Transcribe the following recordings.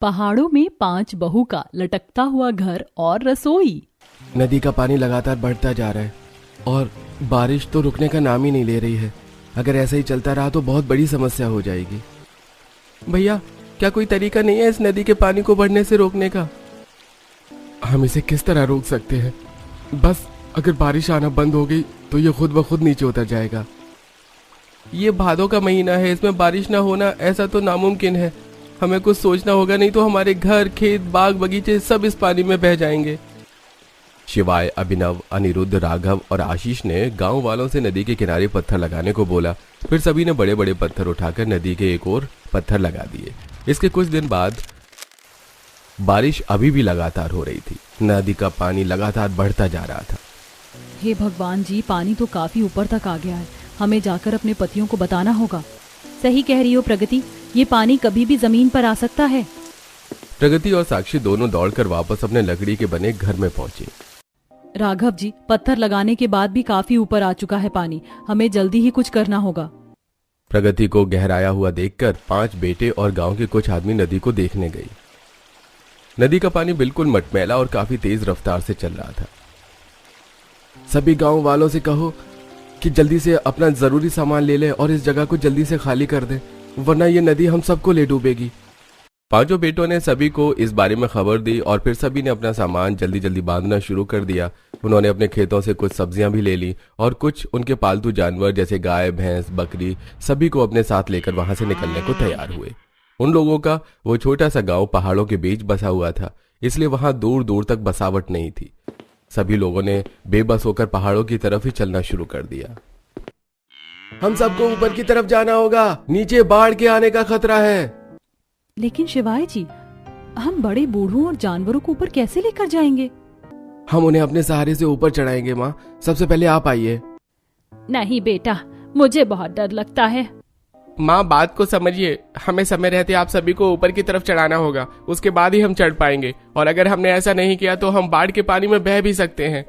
पहाड़ों में 5 बहू का लटकता हुआ घर और रसोई। नदी का पानी लगातार बढ़ता जा रहा है और बारिश तो रुकने का नाम ही नहीं ले रही है। अगर ऐसा ही चलता रहा तो बहुत बड़ी समस्या हो जाएगी। भैया, क्या कोई तरीका नहीं है इस नदी के पानी को बढ़ने से रोकने का? हम इसे किस तरह रोक सकते हैं? बस अगर बारिश आना बंद हो गई तो ये खुद ब खुद नीचे उतर जाएगा। ये भादों का महीना है, इसमें बारिश ना होना ऐसा तो नामुमकिन है। हमें कुछ सोचना होगा, नहीं तो हमारे घर, खेत, बाग, बगीचे सब इस पानी में बह जाएंगे। शिवाय, अभिनव, अनिरुद्ध, राघव और आशीष ने गांव वालों से नदी के किनारे पत्थर लगाने को बोला। फिर सभी ने बड़े बड़े पत्थर उठाकर नदी के एक ओर पत्थर लगा दिए। इसके कुछ दिन बाद बारिश अभी भी लगातार हो रही थी। नदी का पानी लगातार बढ़ता जा रहा था। हे भगवान जी, पानी तो काफी ऊपर तक आ गया है। हमें जाकर अपने पतियों को बताना होगा। सही कह रही हो प्रगति, ये पानी कभी भी जमीन पर आ सकता है। प्रगति और साक्षी दोनों दौड़कर वापस अपने लकड़ी के बने घर में पहुंचे। राघव जी, पत्थर लगाने के बाद भी काफी ऊपर आ चुका है पानी। हमें जल्दी ही कुछ करना होगा। प्रगति को गहराया हुआ देखकर 5 बेटे और गांव के कुछ आदमी नदी को देखने गए। नदी का पानी बिल्कुल मटमैला और काफी तेज रफ्तार से चल रहा था। सभी गांव वालों से कहो कि जल्दी से अपना जरूरी सामान ले ले और इस जगह को जल्दी से खाली कर दे, वरना ये नदी हम सबको ले डूबेगी। 5 बेटों ने सभी को इस बारे में खबर दी और फिर सभी ने अपना सामान जल्दी जल्दी बांधना शुरू कर दिया। उन्होंने अपने खेतों से कुछ सब्जियां भी ले ली और कुछ उनके पालतू जानवर जैसे गाय, भैंस, बकरी सभी को अपने साथ लेकर वहां से निकलने को तैयार हुए। उन लोगों का वो छोटा सा गांव पहाड़ों के बीच बसा हुआ था, इसलिए वहां दूर दूर तक बसावट नहीं थी। सभी लोगों ने बेबस होकर पहाड़ों की तरफ ही चलना शुरू कर दिया। हम सबको ऊपर की तरफ जाना होगा, नीचे बाढ़ के आने का खतरा है। लेकिन शिवाय जी, हम बड़े बूढ़ों और जानवरों को ऊपर कैसे लेकर जाएंगे? हम उन्हें अपने सहारे से ऊपर चढ़ाएंगे। माँ, सबसे पहले आप आइए। नहीं बेटा, मुझे बहुत डर लगता है। माँ, बात को समझिए। हमें समय रहते आप सभी को ऊपर की तरफ चढ़ाना होगा, उसके बाद ही हम चढ़ पाएंगे। और अगर हमने ऐसा नहीं किया तो हम बाढ़ के पानी में बह भी सकते हैं।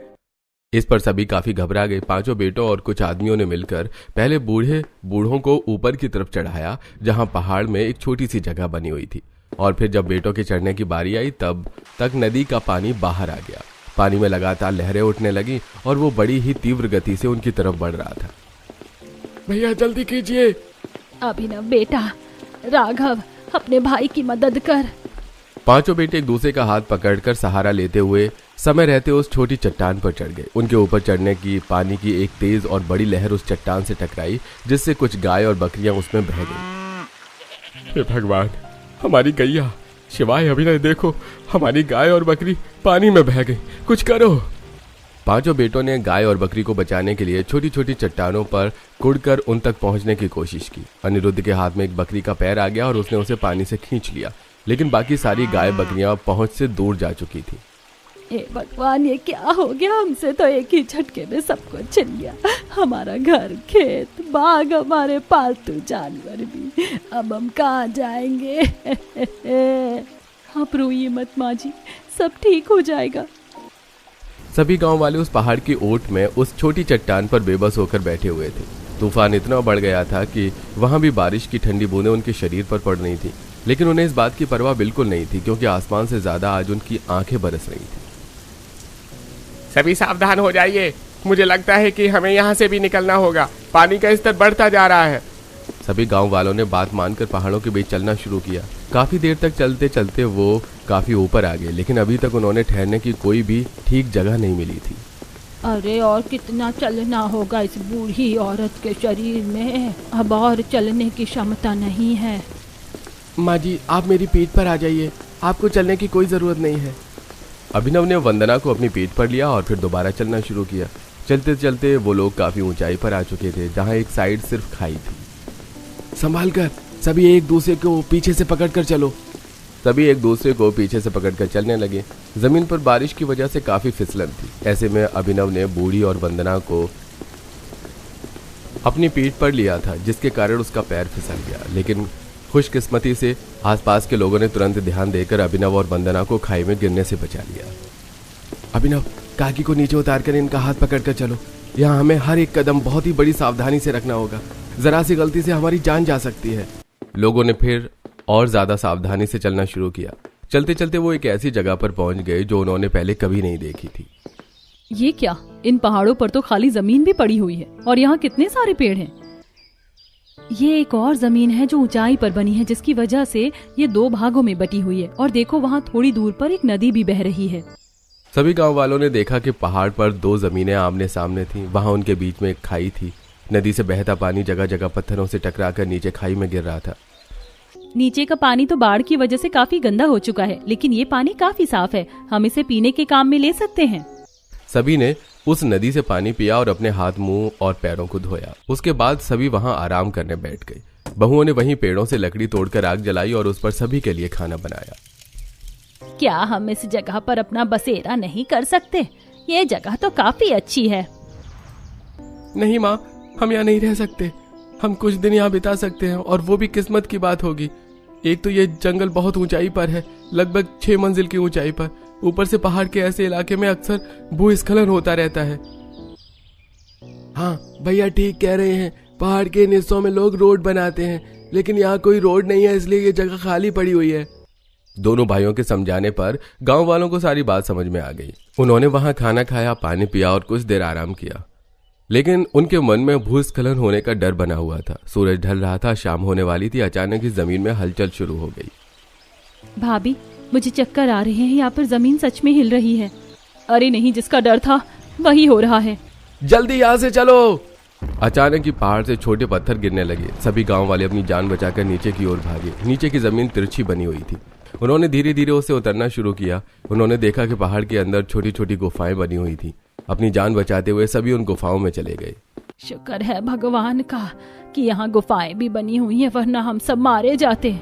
इस पर सभी काफी घबरा गए। 5 बेटों और कुछ आदमियों ने मिलकर पहले बूढ़ों को ऊपर की तरफ चढ़ाया, जहां पहाड़ में एक छोटी सी जगह बनी हुई थी। और फिर जब बेटों के चढ़ने की बारी आई तब तक नदी का पानी बाहर आ गया। पानी में लगातार लहरें उठने लगी और वो बड़ी ही तीव्र गति से उनकी तरफ बढ़ रहा था। भैया जल्दी कीजिए। अभिनव बेटा, राघव, अपने भाई की मदद कर। 5 बेटे एक दूसरे का हाथ पकड़कर सहारा लेते हुए समय रहते उस छोटी चट्टान पर चढ़ गए। उनके ऊपर चढ़ने की पानी की एक तेज और बड़ी लहर उस चट्टान से टकराई, जिससे कुछ गाय और बकरियां उसमें बह गई। हे भगवान, हमारी गैया। शिवाय, अभिनव, देखो, हमारी गाय और बकरी पानी में बह गई, कुछ करो। 5 बेटों ने गाय और बकरी को बचाने के लिए छोटी छोटी चट्टानों पर कुड़कर उन तक पहुंचने की कोशिश की। अनिरुद्ध के हाथ में एक बकरी का पैर आ गया और उसने उसे पानी से खींच लिया, लेकिन बाकी सारी गाय बकरियां पहुंच से दूर जा चुकी थी। हे भगवान, ये क्या हो गया? हमसे तो एक ही झटके में सब कुछ छिन गया। हमारा घर, खेत, बाग, हमारे पालतू जानवर भी। अब हम कहाँ जाएंगे? आप रोइए मत माँ जी, सब ठीक हो जाएगा। सभी गांव वाले उस पहाड़ की ओट में उस छोटी चट्टान पर बेबस होकर बैठे हुए थे। तूफान इतना बढ़ गया था कि वहां भी बारिश की ठंडी बूंदें उनके शरीर पर पड़ रही थी, लेकिन उन्हें इस बात की परवाह बिल्कुल नहीं थी, क्योंकि आसमान से ज्यादा आज उनकी आंखें बरस रही थी। सभी सावधान हो जाइए। मुझे लगता है कि हमें यहाँ से भी निकलना होगा। पानी का स्तर बढ़ता जा रहा है। सभी गांव वालों ने बात मानकर पहाड़ों के बीच चलना शुरू किया। काफी देर तक चलते चलते वो काफी ऊपर आ गए, लेकिन अभी तक उन्होंने ठहरने की कोई भी ठीक जगह नहीं मिली थी। अरे, और कितना चलना होगा इस बूढ़ी औरत के शरीर में? अब और चलने की क्षमता नहीं है। माँ जी, आप मेरी पीठ पर आ जाइए, आपको चलने की कोई जरूरत नहीं है। अभिनव ने वंदना को अपनी पीठ पर लिया और फिर दोबारा चलना शुरू किया। चलते चलते वो लोग काफी ऊंचाई पर आ चुके थे, जहां एक साइड सिर्फ खाई थी। संभाल कर, सभी एक दूसरे को पीछे से पकड़कर चलो। सभी एक दूसरे को पीछे से पकड़कर चलने लगे। जमीन पर बारिश की वजह से काफी फिसलन थी। ऐसे में अभिनव ने बूढ़ी और वंदना को अपनी पीठ पर लिया था, जिसके कारण उसका पैर फिसल गया। लेकिन खुशकिस्मती से आसपास के लोगों ने तुरंत ध्यान देकर अभिनव और वंदना को खाई में गिरने से बचा लिया। अभिनव, काकी को नीचे उतारकर इनका हाथ पकड़कर चलो। यहाँ हमें हर एक कदम बहुत ही बड़ी सावधानी से रखना होगा, जरा सी गलती से हमारी जान जा सकती है। लोगों ने फिर और ज्यादा सावधानी से चलना शुरू किया। चलते चलते वो एक ऐसी जगह पर पहुंच गए जो उन्होंने पहले कभी नहीं देखी थी। ये क्या, इन पहाड़ों पर तो खाली जमीन भी पड़ी हुई है और यहाँ कितने सारे पेड़ हैं। ये एक और जमीन है जो ऊंचाई पर बनी है, जिसकी वजह से ये 2 भागों में बटी हुई है। और देखो वहाँ थोड़ी दूर पर एक नदी भी बह रही है। सभी गांव वालों ने देखा कि पहाड़ पर 2 जमीनें आमने सामने थीं। वहां उनके बीच में एक खाई थी। नदी से बहता पानी जगह जगह पत्थरों से टकराकर नीचे खाई में गिर रहा था। नीचे का पानी तो बाढ़ की वजह से काफी गंदा हो चुका है, लेकिन ये पानी काफी साफ है। हम इसे पीने के काम में ले सकते हैं। सभी ने उस नदी से पानी पिया और अपने हाथ, मुंह और पैरों को धोया। उसके बाद सभी वहां आराम करने बैठ गए। बहुओं ने वहीं पेड़ों से लकड़ी तोड़कर आग जलाई और उस पर सभी के लिए खाना बनाया। क्या हम इस जगह पर अपना बसेरा नहीं कर सकते? ये जगह तो काफी अच्छी है। नहीं माँ, हम यहाँ नहीं रह सकते। हम कुछ दिन यहाँ बिता सकते हैं और वो भी किस्मत की बात होगी। एक तो ये जंगल बहुत ऊंचाई पर है, लगभग 6 मंजिल की ऊंचाई पर। ऊपर से पहाड़ के ऐसे इलाके में अक्सर भूस्खलन होता रहता है। हाँ भैया ठीक कह रहे हैं। पहाड़ के इन हिस्सों में लोग रोड बनाते हैं, लेकिन यहाँ कोई रोड नहीं है, इसलिए ये जगह खाली पड़ी हुई है। दोनों भाइयों के समझाने पर गांव वालों को सारी बात समझ में आ गई। उन्होंने वहां खाना खाया, पानी पिया और कुछ देर आराम किया। लेकिन उनके मन में भूस्खलन होने का डर बना हुआ था। सूरज ढल रहा था, शाम होने वाली थी। अचानक ही जमीन में हलचल शुरू हो गई। भाभी, मुझे चक्कर आ रहे हैं। यहाँ पर जमीन सच में हिल रही है। अरे नहीं, जिसका डर था वही हो रहा है। जल्दी यहाँ से चलो। अचानक ही पहाड़ से छोटे पत्थर गिरने लगे। सभी गांव वाले अपनी जान बचाकर नीचे की ओर भागे। नीचे की जमीन तिरछी बनी हुई थी। उन्होंने धीरे धीरे उससे उतरना शुरू किया। उन्होंने देखा कि पहाड़ के अंदर छोटी छोटी गुफाएं बनी हुई थी। अपनी जान बचाते हुए सभी उन गुफाओं में चले गए। शुक्र है भगवान का कि यहाँ गुफाएं भी बनी हुई हैं, वरना हम सब मारे जाते।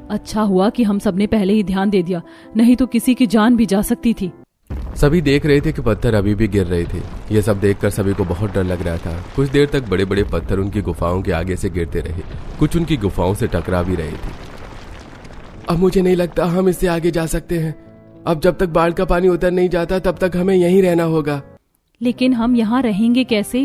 अच्छा हुआ कि हम सबने पहले ही ध्यान दे दिया, नहीं तो किसी की जान भी जा सकती थी। सभी देख रहे थे कि पत्थर अभी भी गिर रहे थे। ये सब देखकर सभी को बहुत डर लग रहा था। कुछ देर तक बड़े बड़े पत्थर उनकी गुफाओं के आगे से गिरते रहे। कुछ उनकी गुफाओं से टकरा भी रहे थे। अब मुझे नहीं लगता हम इससे आगे जा सकते हैं। अब जब तक बाढ़ का पानी उतर नहीं जाता तब तक हमें यहीं रहना होगा। लेकिन हम यहाँ रहेंगे कैसे?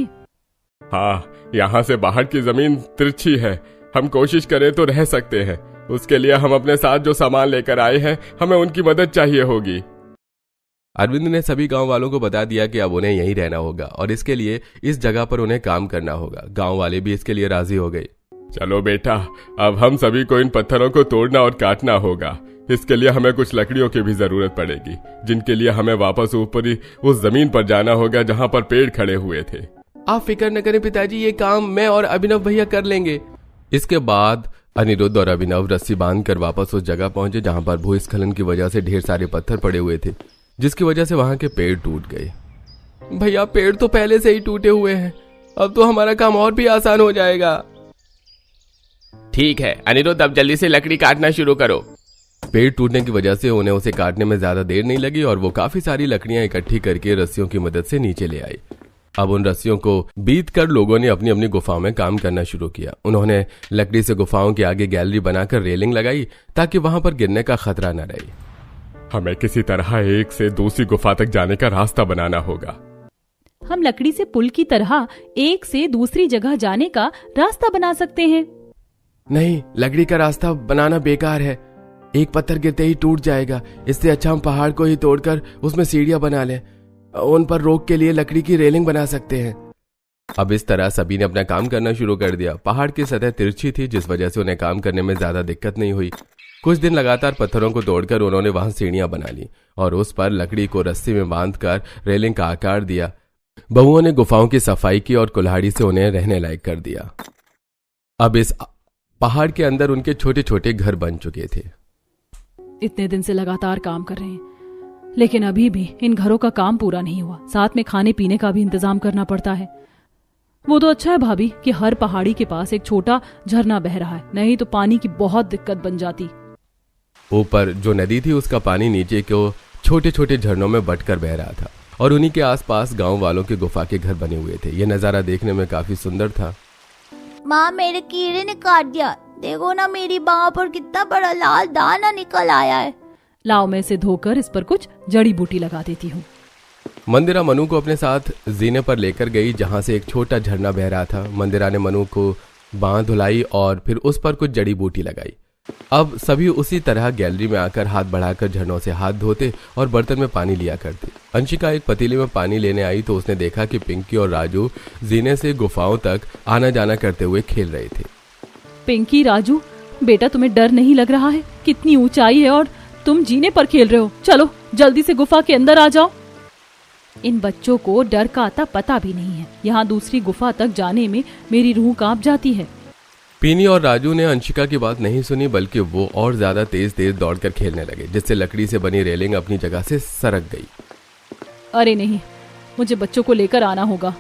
हाँ, यहाँ से बाहर की जमीन तिरछी है। हम कोशिश करें तो रह सकते हैं। उसके लिए हम अपने साथ जो सामान लेकर आए हैं, हमें उनकी मदद चाहिए होगी। अरविंद ने सभी गांव वालों को बता दिया कि अब उन्हें यहीं रहना होगा और इसके लिए इस जगह पर उन्हें काम करना होगा। गांव वाले भी इसके लिए राजी हो गए। चलो बेटा, अब हम सभी को इन पत्थरों को तोड़ना और काटना होगा। इसके लिए हमें कुछ लकड़ियों की भी जरूरत पड़ेगी, जिनके लिए हमें वापस ऊपर ही उस जमीन पर जाना होगा जहाँ पर पेड़ खड़े हुए थे। आप फिक्र न करें पिताजी, ये काम मैं और अभिनव भैया कर लेंगे। इसके बाद अनिरुद्ध और अभिनव रस्सी बांधकर वापस उस जगह पहुंचे जहां पर भूस्खलन की वजह से ढेर सारे पत्थर पड़े हुए थे, जिसकी वजह से वहां के पेड़ टूट गए। भैया पेड़ तो पहले से ही टूटे हुए हैं, अब तो हमारा काम और भी आसान हो जाएगा। ठीक है अनिरुद्ध, अब जल्दी से लकड़ी काटना शुरू करो। पेड़ टूटने की वजह से उन्हें उसे काटने में ज्यादा देर नहीं लगी और वो काफी सारी लकड़ियां इकट्ठी करके रस्सियों की मदद से नीचे ले आए। अब उन रस्सियों को बीत कर लोगों ने अपनी अपनी गुफाओं में काम करना शुरू किया। उन्होंने लकड़ी से गुफाओं के आगे गैलरी बनाकर रेलिंग लगाई ताकि वहां पर गिरने का खतरा न रहे। हमें किसी तरह एक से दूसरी गुफा तक जाने का रास्ता बनाना होगा। हम लकड़ी से पुल की तरह एक से दूसरी जगह जाने का रास्ता बना सकते हैं। नहीं, लकड़ी का रास्ता बनाना बेकार है। एक पत्थर गिरते ही टूट जाएगा। इससे अच्छा हम पहाड़ को ही तोड़कर उसमें सीढ़ियां बना लें। उन पर रोक के लिए लकड़ी की रेलिंग बना सकते हैं। अब इस तरह सभी ने अपना काम करना शुरू कर दिया। पहाड़ की सतह तिरछी थी, जिस वजह से उन्हें काम करने में ज्यादा दिक्कत नहीं हुई। कुछ दिन लगातार पत्थरों को तोड़कर उन्होंने वहां सीढ़ियां बना ली और उस पर लकड़ी को रस्सी में बांधकर रेलिंग का आकार दिया। बहुओं ने गुफाओं की सफाई की और कुल्हाड़ी से उन्हें रहने लायक कर दिया। अब इस पहाड़ के अंदर उनके छोटे छोटे घर बन चुके थे। इतने दिन से लगातार काम कर रहे हैं, लेकिन अभी भी इन घरों का काम पूरा नहीं हुआ। साथ में खाने पीने का भी इंतजाम करना पड़ता है। वो तो अच्छा है भाभी कि हर पहाड़ी के पास एक छोटा झरना बह रहा है, नहीं तो पानी की बहुत दिक्कत बन जाती। ऊपर जो नदी थी उसका पानी नीचे को छोटे छोटे झरनों में बटकर बह रहा था और उन्हीं के आसपास गांव वालों के गुफा के घर बने हुए थे। यह नजारा देखने में काफी सुंदर था। माँ, मेरे कीड़े ने काट दिया। देखो ना, मेरी बाह पर कितना बड़ा लाल दाना निकल आया है। लाओ, मैं इसे धोकर इस पर कुछ जड़ी बूटी लगा देती हूँ। मंदिरा मनु को अपने साथ जीने पर लेकर गई जहां से एक छोटा झरना बह रहा था। मंदिरा ने मनु को बांह धुलाई और फिर उस पर कुछ जड़ी बूटी लगाई। अब सभी उसी तरह गैलरी में आकर हाथ बढ़ाकर झरनों से हाथ धोते और बर्तन में पानी लिया करते। अंशिका एक पतीले में पानी लेने आई तो उसने देखा कि पिंकी और राजू जीने से गुफाओं तक आना जाना करते हुए खेल रहे थे। पिंकी, राजू, बेटा तुम्हें डर नहीं लग रहा है? कितनी ऊंचाई है और तुम जीने पर खेल रहे हो। चलो जल्दी से गुफा के अंदर आ जाओ। इन बच्चों को डर का आता पता भी नहीं है। यहाँ दूसरी गुफा तक जाने में मेरी रूह कांप जाती है। पीनी और राजू ने अंशिका की बात नहीं सुनी, बल्कि वो और ज्यादा तेज तेज दौड़कर खेलने लगे, जिससे लकड़ी से बनी रेलिंग अपनी जगह से सरक गई। अरे नहीं, मुझे बच्चों को लेकर आना होगा।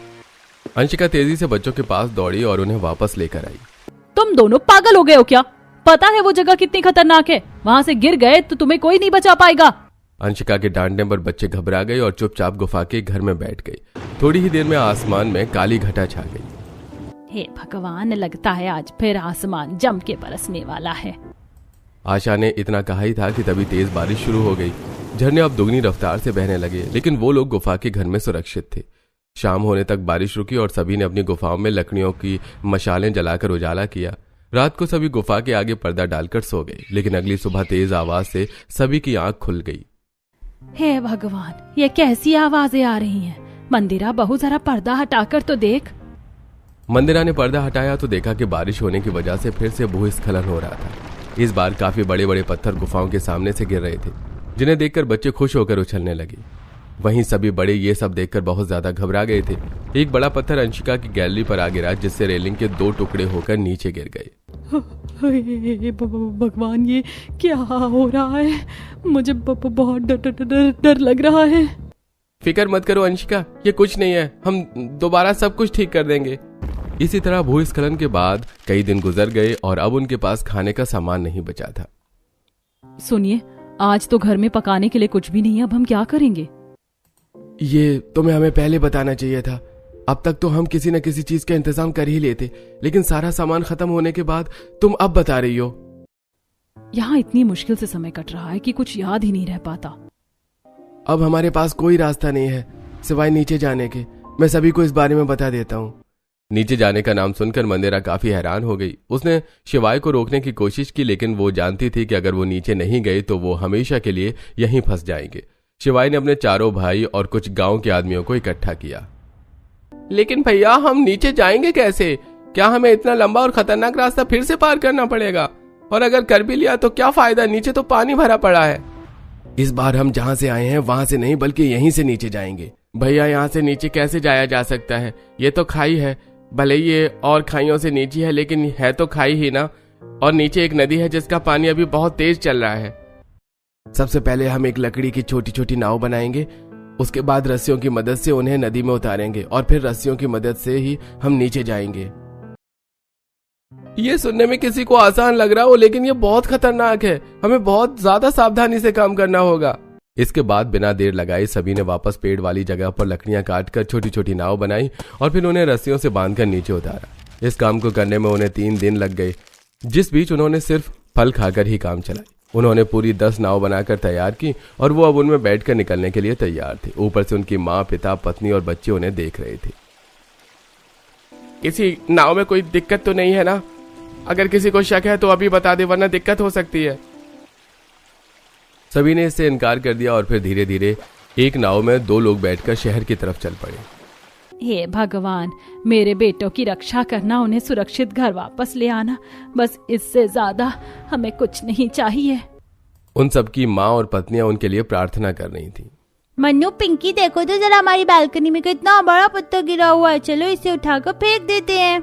अंशिका तेजी से बच्चों के पास दौड़ी और उन्हें वापस लेकर आई। तुम दोनों पागल हो गए हो क्या? पता है वो जगह कितनी खतरनाक है? वहाँ से गिर गए तो तुम्हें कोई नहीं बचा पाएगा। अंशिका के डांटने पर बच्चे घबरा गए और चुपचाप गुफा के घर में बैठ गए। थोड़ी ही देर में आसमान में काली घटा छा गई। हे भगवान, लगता है आज फिर आसमान जम के बरसने वाला है। आशा ने इतना कहा ही था कि तभी तेज बारिश शुरू हो गई। झरने अब दुगनी रफ्तार से बहने लगे, लेकिन वो लोग गुफा के घर में सुरक्षित थे। शाम होने तक बारिश रुकी और सभी ने अपनी गुफाओं में लकड़ियों की मशालें जलाकर उजाला किया। रात को सभी गुफा के आगे पर्दा डालकर सो गए, लेकिन अगली सुबह तेज आवाज से सभी की आंख खुल गई। हे भगवान, ये कैसी आवाजें आ रही हैं? मंदिरा, बहू जरा पर्दा हटाकर तो देख। मंदिरा ने पर्दा हटाया तो देखा कि बारिश होने की वजह से फिर से भूस्खलन हो रहा था। इस बार काफी बड़े बड़े पत्थर गुफाओं के सामने से गिर रहे थे, जिन्हें देखकर बच्चे खुश होकर उछलने लगे। वहीं सभी बड़े ये सब देखकर बहुत ज्यादा घबरा गए थे। एक बड़ा पत्थर अंशिका की गैलरी पर आ गिरा, जिससे रेलिंग के 2 टुकड़े होकर नीचे गिर गए। भगवान, ये क्या हो रहा है? मुझे बहुत डर लग रहा है। फिक्र मत करो अंशिका, ये कुछ नहीं है, हम दोबारा सब कुछ ठीक कर देंगे। इसी तरह भूस्खलन के बाद कई दिन गुजर गए और अब उनके पास खाने का सामान नहीं बचा था। सुनिए, आज तो घर में पकाने के लिए कुछ भी नहीं है। अब हम क्या करेंगे? ये तुम्हें हमें पहले बताना चाहिए था। अब तक तो हम किसी न किसी चीज का इंतजाम कर ही लेते, लेकिन सारा सामान खत्म होने के बाद तुम अब बता रही हो। यहाँ इतनी मुश्किल से समय कट रहा है कि कुछ याद ही नहीं रह पाता। अब हमारे पास कोई रास्ता नहीं है सिवाय नीचे जाने के। मैं सभी को इस बारे में बता देता हूँ। नीचे जाने का नाम सुनकर मंदिरा काफी हैरान हो गई। उसने शिवाय को रोकने की कोशिश की, लेकिन वो जानती थी कि अगर वो नीचे नहीं गए तो वो हमेशा के लिए यहीं फंस जाएंगे। शिवाय ने अपने चारों भाई और कुछ गांव के आदमियों को इकट्ठा किया। लेकिन भैया, हम नीचे जाएंगे कैसे? क्या हमें इतना लंबा और खतरनाक रास्ता फिर से पार करना पड़ेगा? और अगर कर भी लिया तो क्या फायदा? नीचे तो पानी भरा पड़ा है। इस बार हम जहाँ से आए हैं वहां से नहीं, बल्कि यहीं से नीचे जाएंगे। भैया, यहाँ से नीचे कैसे जाया जा सकता है? ये तो खाई है। भले ये और खाइयों से नीचे है, लेकिन है तो खाई ही ना। और नीचे एक नदी है जिसका पानी अभी बहुत तेज चल रहा है। सबसे पहले हम एक लकड़ी की छोटी छोटी नाव बनाएंगे। उसके बाद रस्सियों की मदद से उन्हें नदी में उतारेंगे और फिर रस्सियों की मदद से ही हम नीचे जाएंगे। ये सुनने में किसी को आसान लग रहा हो, लेकिन ये बहुत खतरनाक है। हमें बहुत ज्यादा सावधानी से काम करना होगा। इसके बाद बिना देर लगाए सभी ने वापस पेड़ वाली जगह पर लकड़ियां काटकर छोटी छोटी नाव बनाई और फिर उन्हें रस्सियों से बांधकर नीचे उतारा। इस काम को करने में उन्हें 3 दिन लग गए, जिस बीच उन्होंने सिर्फ फल खाकर ही काम चलाई। उन्होंने पूरी 10 नाव बनाकर तैयार की और वो अब उनमें बैठकर निकलने के लिए तैयार थे। ऊपर से उनकी माँ, पिता, पत्नी और बच्चे उन्हें देख रहे थे। किसी नाव में कोई दिक्कत तो नहीं है ना? अगर किसी को शक है तो अभी बता दे, वरना दिक्कत हो सकती है। सभी ने इससे इनकार कर दिया और फिर धीरे धीरे एक नाव में 2 लोग बैठकर शहर की तरफ चल पड़े। हे भगवान, मेरे बेटों की रक्षा करना, उन्हें सुरक्षित घर वापस ले आना, बस इससे ज्यादा हमें कुछ नहीं चाहिए। उन सबकी माँ और पत्नियां उनके लिए प्रार्थना कर रही थी। मन्नू, पिंकी, देखो तो जरा हमारी बालकनी में कितना बड़ा पत्थर गिरा हुआ है। चलो इसे उठाकर फेंक देते हैं।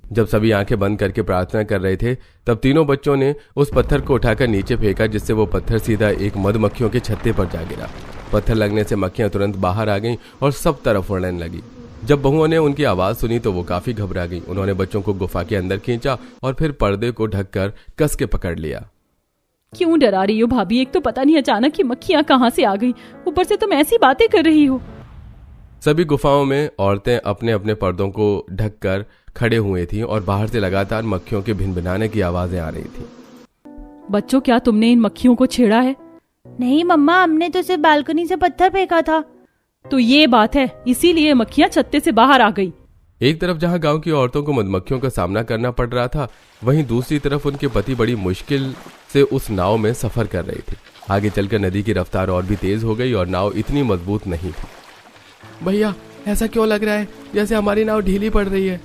जब सभी आंखें बंद करके प्रार्थना कर रहे थे, तब तीनों बच्चों ने उस पत्थर को उठाकर नीचे फेंका, जिससे वो पत्थर सीधा एक मधुमक्खियों के छत्ते पर जा गिरा। पत्थर लगने से मक्खियां तुरंत बाहर आ गईं और सब तरफ उड़ने लगी। जब बहुओं ने उनकी आवाज सुनी तो वो काफी घबरा गई। उन्होंने बच्चों को गुफा के अंदर खींचा और फिर पर्दे को ढककर कस के पकड़ लिया। क्यों डरा रही हो भाभी? एक तो पता नहीं अचानक ये मक्खियां कहाँ से आ गई, ऊपर से तुम ऐसी बातें कर रही हो। सभी गुफाओं में औरतें अपने अपने पर्दों को ढककर खड़े हुए थीं और बाहर से लगातार मक्खियों के भिनभिनाने की आवाजें आ रही थी। बच्चों, क्या तुमने इन मक्खियों को छेड़ा है? नहीं मम्मा, हमने तो सिर्फ बालकनी से पत्थर फेंका था। तो ये बात है, इसीलिए मक्खियां छत्ते से बाहर आ गई। एक तरफ जहां गांव की औरतों को मधुमक्खियों का सामना करना पड़ रहा था, वहीं दूसरी तरफ उनके पति बड़ी मुश्किल से उस नाव में सफर कर रहे थे। आगे चलकर नदी की रफ्तार और भी तेज हो गई और नाव इतनी मजबूत नहीं थी। भैया ऐसा क्यों लग रहा है जैसे हमारी नाव ढीली पड़ रही है?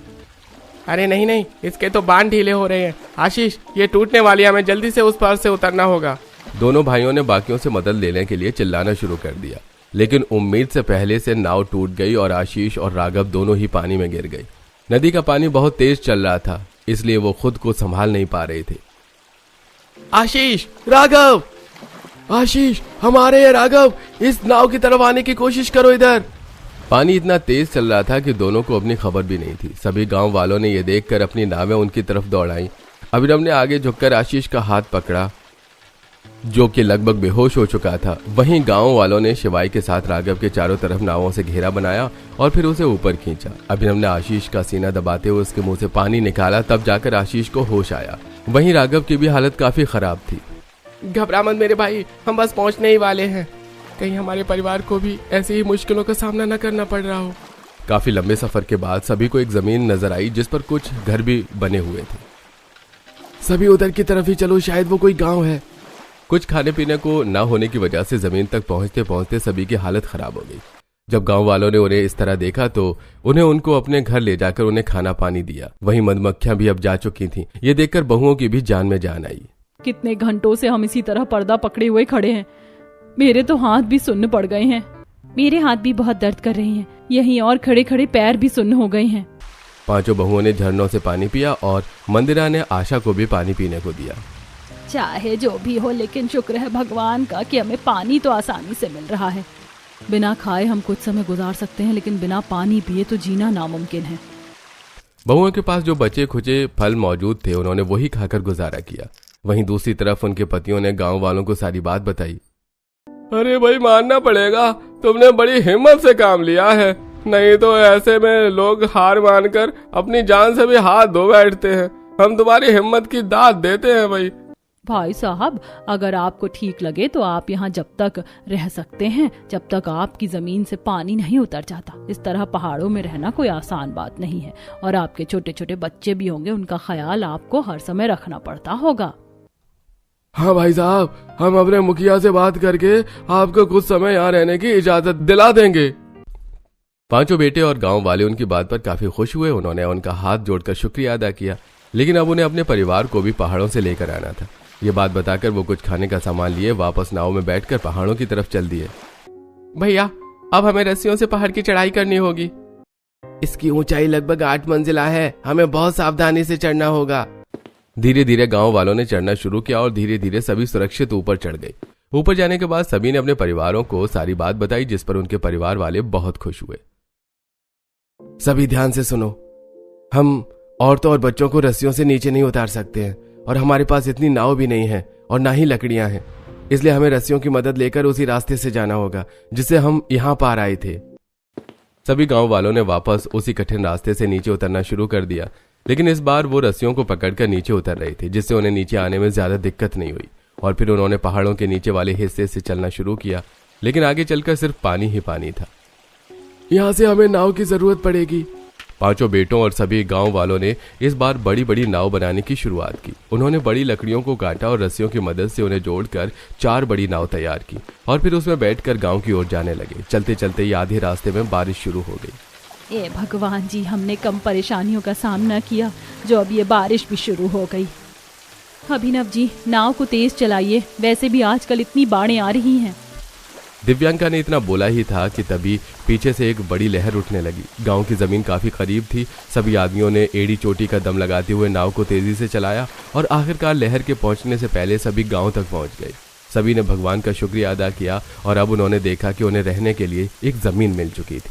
अरे नहीं नहीं, इसके तो बांध ढीले हो रहे हैं। आशीष, ये टूटने वाली है, हमें जल्दी से उस पार से उतरना होगा। दोनों भाइयों ने बाकियों से मदद लेने के लिए चिल्लाना शुरू कर दिया, लेकिन उम्मीद से पहले से नाव टूट गई और आशीष और राघव दोनों ही पानी में गिर गए। नदी का पानी बहुत तेज चल रहा था, इसलिए वो खुद को संभाल नहीं पा रहे थे। आशीष, राघव, आशीष, हमारे ये राघव, इस नाव की तरफ आने की कोशिश करो इधर। पानी इतना तेज चल रहा था कि दोनों को अपनी खबर भी नहीं थी। सभी गांव वालों ने यह देखकर अपनी नावें उनकी तरफ दौड़ाई। अभिनव ने आगे झुककर आशीष का हाथ पकड़ा, जो कि लगभग बेहोश हो चुका था। वहीं गांव वालों ने शिवाई के साथ राघव के चारों तरफ नावों से घेरा बनाया और फिर उसे ऊपर खींचा। अभिनव ने आशीष का सीना दबाते हुए उसके मुंह से पानी निकाला, तब जाकर आशीष को होश आया। वहीं राघव की भी हालत काफी खराब थी। घबरा मत मेरे भाई, हम बस पहुंचने ही वाले हैं। कहीं हमारे परिवार को भी ऐसी ही मुश्किलों का सामना न करना पड़ रहा हो। काफी लंबे सफर के बाद सभी को एक जमीन नजर आई जिस पर कुछ घर भी बने हुए थे। सभी उधर की तरफ ही चलो, शायद वो कोई गांव है। कुछ खाने पीने को न होने की वजह से जमीन तक पहुंचते पहुंचते सभी की हालत खराब हो गई। जब गांव वालों ने उन्हें इस तरह देखा तो उन्हें उनको अपने घर ले जाकर उन्हें खाना पानी दिया। वहीं मधुमक्खियां भी अब जा चुकी थीं। ये देखकर बहुओं की भी जान में जान आई। कितने घंटों से हम इसी तरह पर्दा पकड़े हुए खड़े हैं। मेरे तो हाथ भी सुन्न पड़ गए हैं। मेरे हाथ भी बहुत दर्द कर रहे हैं। यहीं और खड़े खड़े पैर भी सुन्न हो गए हैं। पांचों बहुओं ने झरनों से पानी पिया और मंदिरा ने आशा को भी पानी पीने को दिया। चाहे जो भी हो, लेकिन शुक्र है भगवान का कि हमें पानी तो आसानी से मिल रहा है। बिना खाए हम कुछ समय गुजार सकते हैं, लेकिन बिना पानी पिए तो जीना नामुमकिन है। बहुओं के पास जो बचे खुचे फल मौजूद थे, उन्होंने वही खाकर गुजारा किया। वहीं दूसरी तरफ उनके पतियों ने गांव वालों को सारी बात बताई। अरे भाई, मानना पड़ेगा, तुमने बड़ी हिम्मत से काम लिया है, नहीं तो ऐसे में लोग हार मानकर अपनी जान से भी हाथ धो बैठते हैं। हम तुम्हारी हिम्मत की दाद देते हैं भाई साहब, अगर आपको ठीक लगे तो आप यहाँ जब तक रह सकते हैं जब तक आपकी जमीन से पानी नहीं उतर जाता। इस तरह पहाड़ों में रहना कोई आसान बात नहीं है, और आपके छोटे छोटे बच्चे भी होंगे, उनका ख्याल आपको हर समय रखना पड़ता होगा। हाँ भाई साहब, हम अपने मुखिया से बात करके आपको कुछ समय यहाँ रहने की इजाजत दिला देंगे। पांचों बेटे और गांव वाले उनकी बात पर काफी खुश हुए। उन्होंने उनका हाथ जोड़कर शुक्रिया अदा किया, लेकिन अब उन्हें अपने परिवार को भी पहाड़ों से लेकर आना था। ये बात बताकर वो कुछ खाने का सामान लिए वापस नाव में बैठकर पहाड़ों की तरफ चल दिए। भैया, अब हमें रस्सियों से पहाड़ की चढ़ाई करनी होगी। इसकी ऊंचाई लगभग 8 मंजिला है, हमें बहुत सावधानी से चढ़ना होगा। धीरे धीरे गांव वालों ने चढ़ना शुरू किया और धीरे धीरे सभी सुरक्षित ऊपर चढ़ गए। ऊपर जाने के बाद सभी ने अपने परिवारों को सारी बात बताई, जिस पर उनके परिवार वाले बहुत खुश हुए। सभी ध्यान से सुनो, हम औरतों और बच्चों को रस्सियों से नीचे नहीं उतार सकते हैं, और हमारे पास इतनी नाव भी नहीं है और ना ही लकड़ियां हैं, इसलिए हमें रस्सियों की मदद लेकर उसी रास्ते से जाना होगा जिससे हम यहाँ पार आए थे। सभी गांव वालों ने वापस उसी कठिन रास्ते से नीचे उतरना शुरू कर दिया, लेकिन इस बार वो रस्सियों को पकड़कर नीचे उतर रहे थे, जिससे उन्हें नीचे आने में ज्यादा दिक्कत नहीं हुई। और फिर उन्होंने पहाड़ों के नीचे वाले हिस्से से चलना शुरू किया, लेकिन आगे चलकर सिर्फ पानी ही पानी था। यहाँ से हमें नाव की जरूरत पड़ेगी। पांचों बेटों और सभी गांव वालों ने इस बार बड़ी बड़ी नाव बनाने की शुरुआत की। उन्होंने बड़ी लकड़ियों को काटा और रस्सियों की मदद से उन्हें जोड़कर 4 बड़ी नाव तैयार की और फिर उसमें बैठकर गांव की ओर जाने लगे। चलते चलते ही आधे रास्ते में बारिश शुरू हो गई। ए भगवान जी, हमने कम परेशानियों का सामना किया जो अब ये बारिश भी शुरू हो गई। अभिनव जी, नाव को तेज चलाइए, वैसे भी आजकल इतनी बाढ़ें आ रही हैं। दिव्यांका ने इतना बोला ही था कि तभी पीछे से एक बड़ी लहर उठने लगी। गांव की जमीन काफी करीब थी। सभी आदमियों ने एड़ी चोटी का दम लगाते हुए नाव को तेजी से चलाया और आखिरकार लहर के पहुंचने से पहले सभी गांव तक पहुंच गए। सभी ने भगवान का शुक्रिया अदा किया और अब उन्होंने देखा कि उन्हें रहने के लिए एक जमीन मिल चुकी थी।